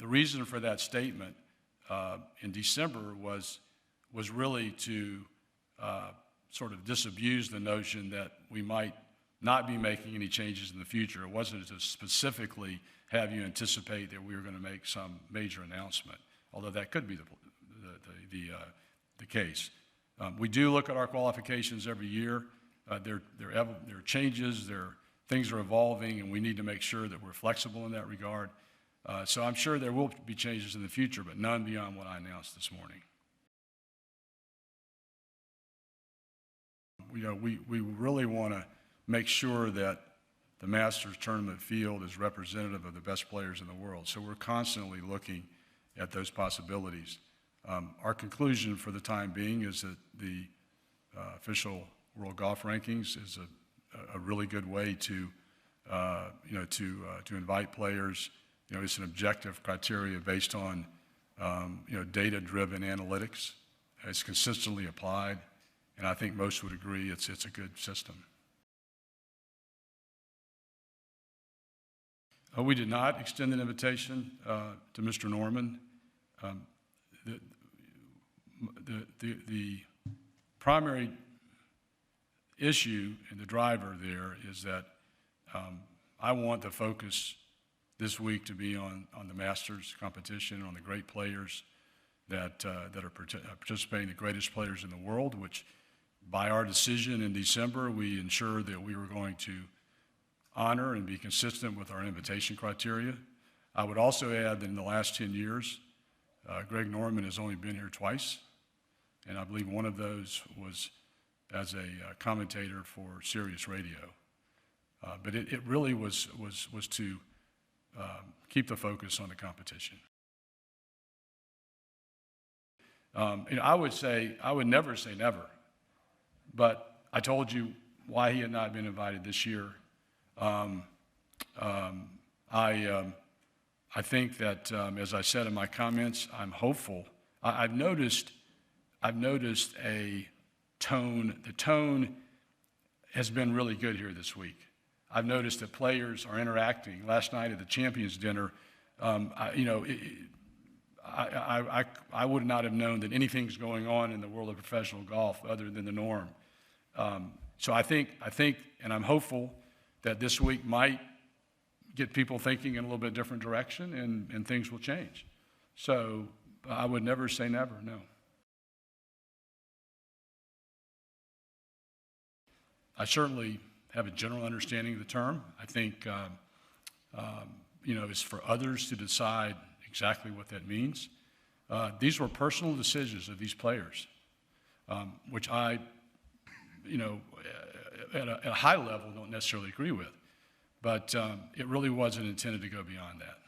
the reason for that statement in December was really to sort of disabuse the notion that we might not be making any changes in the future. It wasn't to specifically have you anticipate that we were going to make some major announcement, although that could be the case. We do look at our qualifications every year. There are changes, things are evolving, and we need to make sure that we're flexible in that regard. So I'm sure there will be changes in the future, but none beyond what I announced this morning. We really want to make sure that the Masters tournament field is representative of the best players in the world. So we're constantly looking at those possibilities. Our conclusion for the time being is that the official World Golf Rankings is a really good way to invite players. It's an objective criteria based on data-driven analytics. It's consistently applied, and I think most would agree it's a good system. We did not extend an invitation to Mr. Norman. The primary issue and the driver there is that I want the focus this week to be on the Masters competition, on the great players that are participating, the greatest players in the world, which by our decision in December, we ensured that we were going to honor and be consistent with our invitation criteria. I would also add that in the last 10 years, Greg Norman has only been here twice, and I believe one of those was as a commentator for Sirius Radio. But it really was to keep the focus on the competition. I would never say never, but I told you why he had not been invited this year. I think that, as I said in my comments, I'm hopeful. I've noticed a tone. The tone has been really good here this week. I've noticed that players are interacting. Last night at the Champions Dinner, I would not have known that anything's going on in the world of professional golf other than the norm. So I think, and I'm hopeful that this week might get people thinking in a little bit different direction, and things will change. So I would never say never, no. I certainly have a general understanding of the term. I think, it's for others to decide exactly what that means. These were personal decisions of these players, which I, at a high level don't necessarily agree with. But it really wasn't intended to go beyond that.